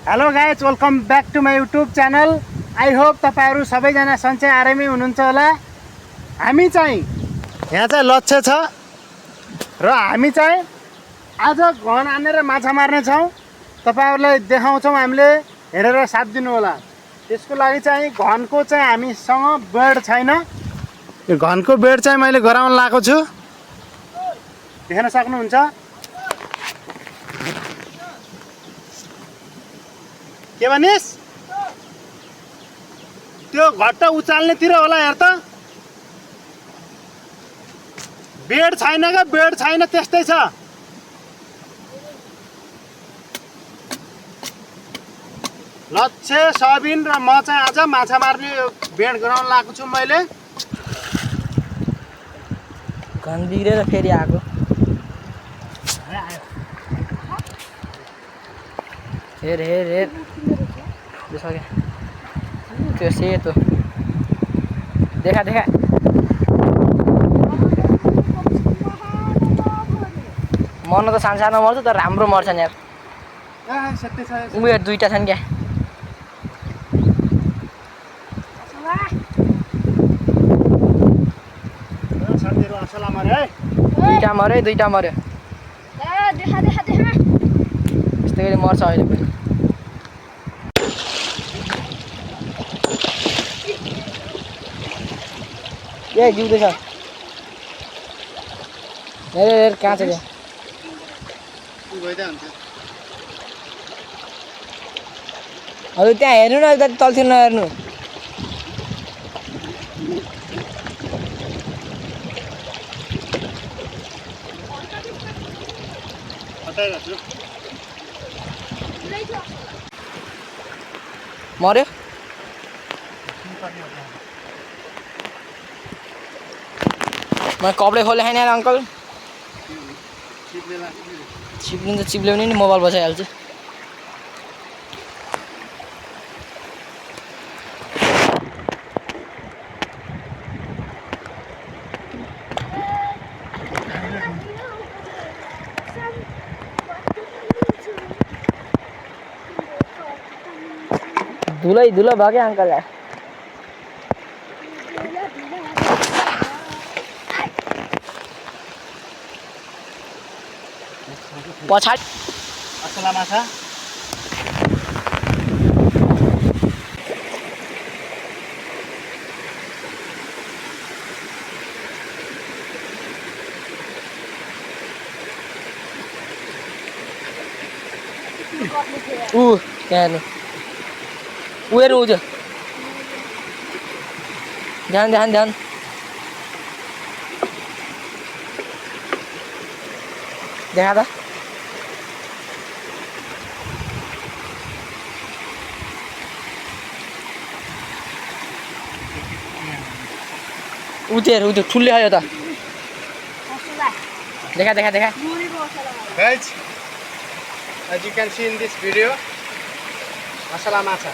Hello guys, welcome back to my YouTube channel. I hope तपाईँहरू सबैजना सन्चै आरामै हुनुहुन्छ होला। हामी चाहिँ यहाँ चाहिँ लक्ष्य छ र हामी चाहिँ आज घन हानेर माछा मार्ने छौँ। तपाईँहरूलाई देखाउँछौँ, हामीले हेरेर साथ दिनु होला। त्यसको लागि चाहिँ घनको चाहिँ हामीसँग बेड छैन। यो घनको बेड चाहिँ मैले गराउन लगाएको छु, देख्न सक्नुहुन्छ। के भनिस्? त्यो घट्ट उचाल्नेतिर होला, हेर त। बेड छैन क्या, बेड छैन, त्यस्तै छ। लक्ष्य, सबिन र म चाहिँ आज माछा मार्ने बेड गराउन लगाएको छु मैले। घन बिग्रेर फेरि आएको। हेर हेर हेर त्यो सेतो देखा देखा। मर्न त सानो सानो मर्छ, तर राम्रो मर्छ नि यार। उयो दुईटा छन् क्या। दुईटा मऱ्यो, दुईटा मऱ्यो। यस्तै गरी मर्छ अहिले पनि। ए जिउँदैछ। हेर हेर कहाँ छ त्यो। हजुर त्यहाँ हेर्नु न, तलतिर नहेर्नु। मर्यो। मैं कपडे खोले छैन यार अङ्कल। चिप्लिनु त चिप्ल्याउने नि, मोबाइल बचाइहाल्छु। धुलै धुलो भयो क्या अङ्कल यार। पछाडि असला माछा। त्यहाँ हेर्नु, ऊ हेर्नु, ऊ त्यो। ध्यान ध्यान ध्यान। देखा त। ऊ त्यो ऊ त्यो ठुलै आयो त। देखा देखा देखा। Guys, as you can see in this video, asala macha.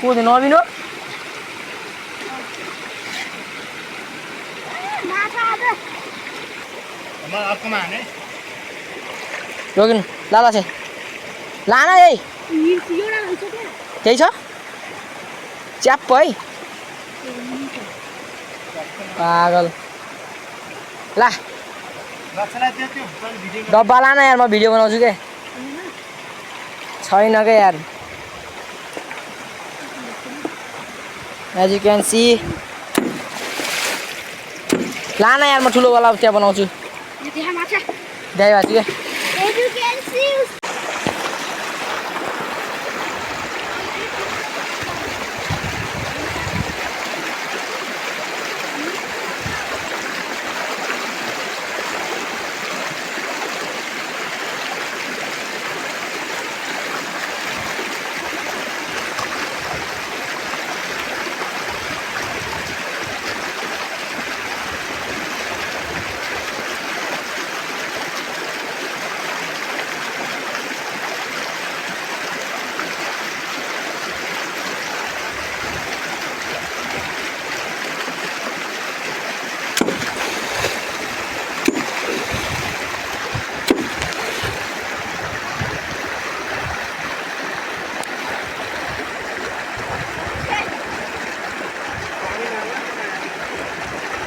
को थियो नबिनो? अर्कोमा हाने। रोकिनु, लाला छ। लाना यही त्यही छ। च्याप है पागल। ला डब्बा लाना यार, म भिडियो बनाउँछु के। छैन क्या यार। As you can see. लाना यार, म ठुलोवाला त्यहाँ बनाउँछु। देखाइहाल्छु क्या।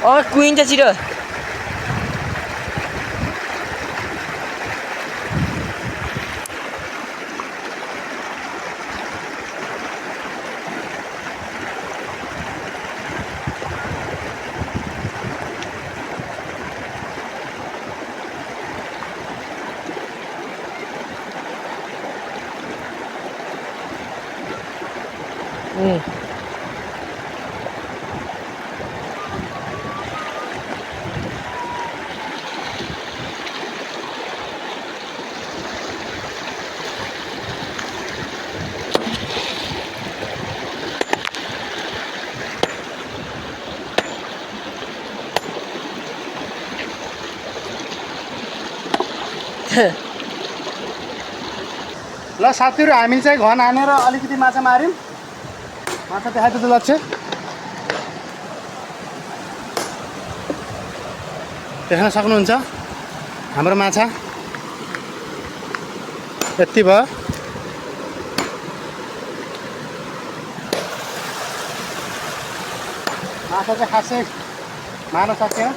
कुहिन्छ छिटो ल साथीहरू हामीले चाहिँ घन हानेर अलिकति माछा माऱ्यौँ माछा देखाइदिँदा लक्ष्य देख्न सक्नुहुन्छ हाम्रो माछा यति भयो माछा चाहिँ खासै मार्न सकेन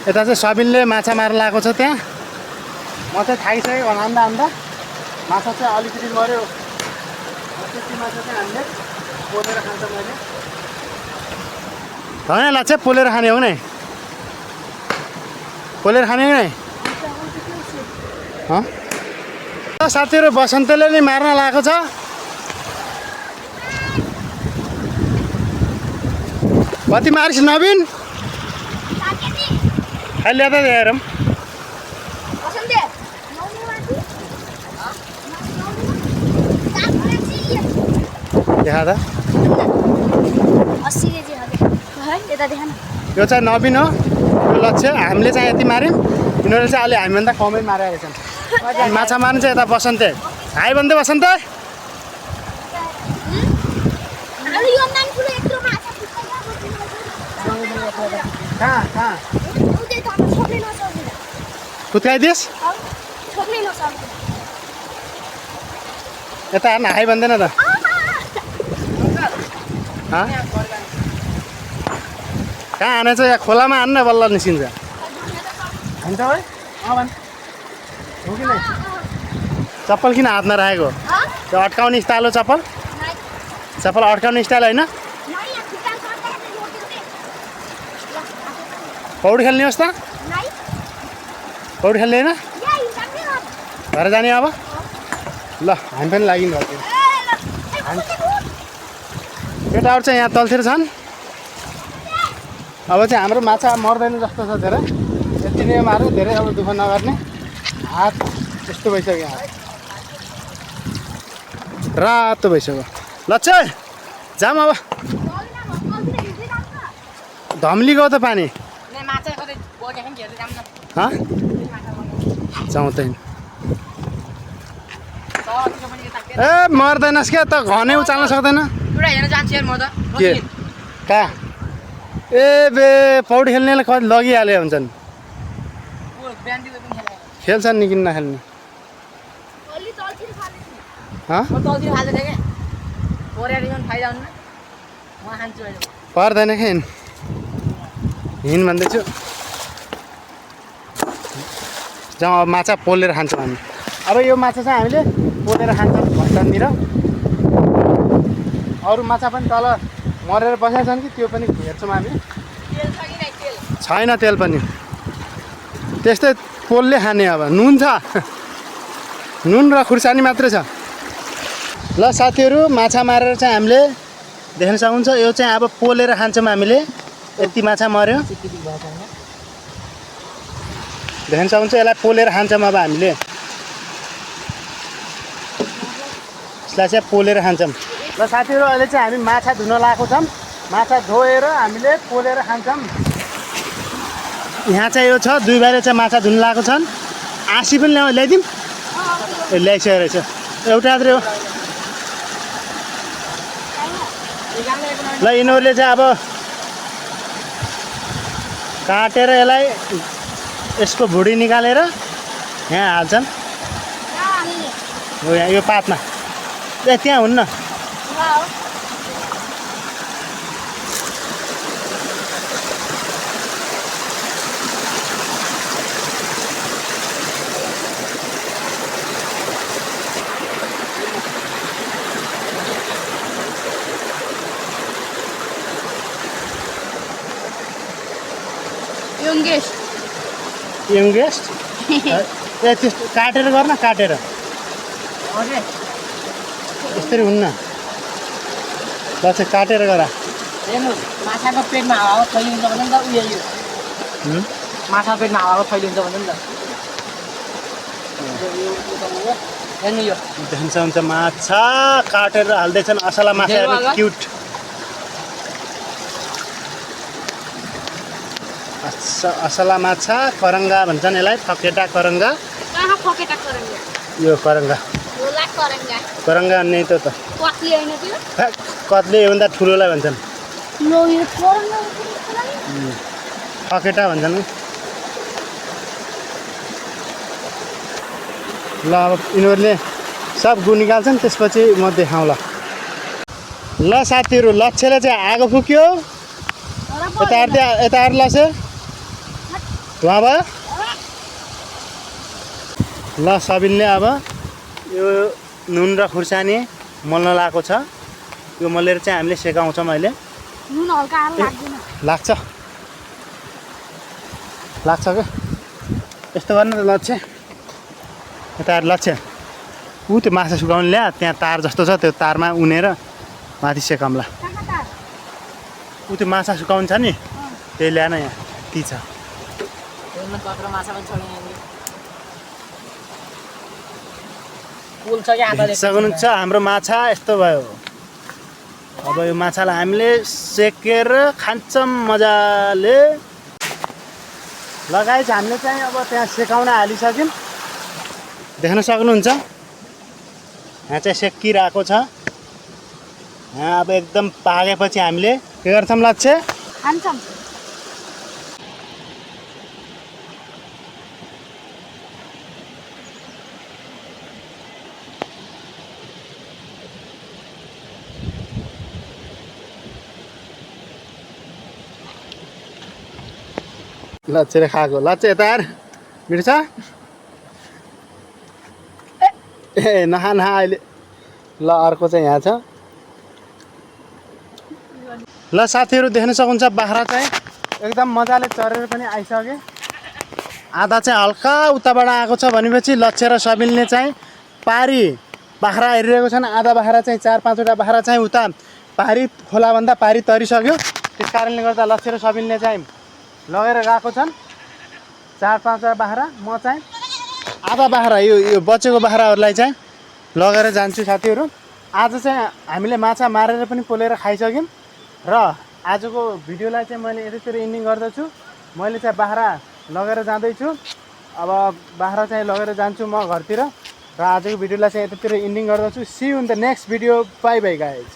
यता चाहिँ सबिनले माछा मार्न लगाएको छ त्यहाँ म चाहिँ थाकिसकेँ हान्दा हान्दा माछा चाहिँ अलिकति मऱ्यो त्यति माछा चाहिँ हामीले पोलेर खान्छ मैले होइन लाग्छ पोलेर खाने हो नि पोलेर खाने हो नि साथीहरू बसन्तले नि मार्न लगाएको छ कति मारिस नवीन अहिले ल्याउँदा हेरौँ देखा त 80 केजी है यता देखा न यो चाहिँ नवीन हो यो लक्ष्य हामीले चाहिँ यति माऱ्यौँ यिनीहरूले चाहिँ अलि हामीभन्दा कमै मारेका रहेछन् माछा मार्नु चाहिँ यता बसन्ते हाई भन्दै बसन्ते कहाँ कुद्काइदियोस् यता हेर्न हाई भन्दैन त कहाँ हाने चाहिँ खोलामा हान्न बल्ल निस्किन्छ हुन्छ है हो कि नै चप्पल किन हातमा राखेको त्यो अड्काउने स्टाइल हो चप्पल चप्पल अड्काउने स्टाइल होइन पौडी खेल्ने होस् त पौडी खेल्ने होइन घर जाने अब ल हामी पनि लाग्यौँ घरतिर केटाहरू चाहिँ यहाँ तलतिर छन् अब चाहिँ हाम्रो माछा मर्दैन जस्तो छ धेरै यति नै मार्यो धेरै अब दुःख नगर्ने हात यस्तो भइसक्यो हात रातो भइसक्यो लच्छे जाम अब धम्ली गयो त पानी जाउँदैन ए मर्दैनस् क्या त घनै उचाल्न सक्दैन के कहाँ ए बे पौडी खेल्नेले कति लगिहाल्यो हुन्छन् खेल्छन् नि किन नखेल्ने पर्दैन क्या हिँड भन्दैछु जाउँ अब माछा पोलेर खान्छौँ हामी अब यो माछा चाहिँ हामीले पोलेर खान्छौँ घन्टातिर अरू माछा पनि तल मरेर बसेका छन् कि त्यो पनि हेर्छौँ हामी छैन तेल पनि त्यस्तै पोलले खाने अब नुन छ नुन र खुर्सानी मात्रै छ ल साथीहरू माछा मारेर चाहिँ हामीले देख्न सक्नुहुन्छ यो चाहिँ अब पोलेर खान्छौँ हामीले यति माछा मर्यो देख्न सक्नुहुन्छ यसलाई पोलेर खान्छौँ अब हामीले यसलाई चाहिँ पोलेर खान्छौँ ल साथीहरू अहिले चाहिँ हामी माछा धुन लगाएको छौँ माछा धोएर हामीले पोलेर खान्छौँ यहाँ चाहिँ यो छ दुई भाइले चाहिँ माछा धुन लगाएको छन् आँसी पनि ल्याइदिउँ ए ल्याइसकेको रहेछ एउटा मात्रै हो ल यिनीहरूले चाहिँ अब काटेर यसलाई यसको भुडी निकालेर यहाँ हाल्छन् हो यहाँ यो पातमा ए त्यहाँ हुन्न यंगेस्ट यङ्गेस्ट ए त्यस्तो काटेर गर्न काटेर ओके यसरी हुन्न ल चाहिँ काटेर गर हेर्नुहोस् माछाको पेटमा हावा फैलिन्छ भने नि त उयो यो माछाको पेटमा हावा फैलिन्छ भने नि त हेर्नु यो हुन्छ हुन्छ माछा काटेर हाल्दैछन् असला माछा हेर्नु हेर्नु होला। क्युट असला माछा करङ्गा भन्छन् यसलाई फकेटा करङ्गा कहाँ फकेटा करेंगे यो करङ्गा बोला करेंगे करङ्गा नै त कत्ली हैन त्यो कत्ले योभन्दा ठुलोलाई भन्छन् लो यो करेंगे फकेटा भन्छन् ल अब यिनीहरूले सब गु निकाल्छन् त्यसपछि म देखाउँला ल साथीहरू लक्ष्यले चाहिँ आगो फुक्यो यता हेर्नु लसे धुवा भयो ल सबिनले अब यो नुन र खुर्सानी मल्न लगाएको छ यो मलेर चाहिँ हामीले सेकाउँछौँ अहिले नुन हल्का हाल्नु लाग्दैन लाग्छ क्या यस्तो गर्नु त लक्ष्य यता हेर लक्ष्य ऊ त्यो माछा सुकाउनु ल्या त्यहाँ तार जस्तो छ त्यो तारमा उनेर माथि सेकाउँला कहाँ तार ऊ त्यो माछा सुकाउनु छ नि त्यही ल्याएन यहाँ ती छ हेर्नु कत्रो माछा पनि छोड्ने पुल छ कि हातले सक्नुहुन्छ हाम्रो माछा यस्तो भयो अब यो माछालाई हामीले सेकेर खान्छौँ मजाले लगाइछ हामीले चाहिँ अब त्यहाँ सेकाउन हालिसक्यौँ देख्न सक्नुहुन्छ यहाँ चाहिँ सेकिरहेको छ यहाँ अब एकदम पाकेपछि हामीले के गर्छौँ लक्ष्य खान्छौँ लच्छेले खाएको लच्छे यता हेर मिठो छ ए नखा नखा अहिले ल अर्को चाहिँ यहाँ छ ल साथीहरू देख्न सक्नुहुन्छ बाख्रा चाहिँ एकदम मजाले चरेर पनि आइसके आधा चाहिँ हल्का उताबाट आएको छ भनेपछि लच्छे र सबिनले चाहिँ पारी बाख्रा हेरिरहेको छन् आधा बाख्रा चाहिँ 4-5वटा बाख्रा चाहिँ उता पारी खोलाभन्दा पारी तरिसक्यो त्यस कारणले गर्दा लच्छे र सबिनले चाहिँ लगेर गएको छन् 4-5वटा बाख्रा म चाहिँ आधा बाख्रा यो बचेको बाख्राहरूलाई चाहिँ लगेर जान्छु साथीहरू आज चाहिँ हामीले माछा मारेर पनि पोलेर खाइसक्यौँ र आजको भिडियोलाई चाहिँ मैले यतितिर एन्डिङ गर्दछु मैले चाहिँ बाख्रा लगेर जाँदैछु अब बाख्रा चाहिँ लगेर जान्छु म घरतिर र आजको भिडियोलाई चाहिँ यतितिर एन्डिङ गर्दछु see you in the next video bye bye guys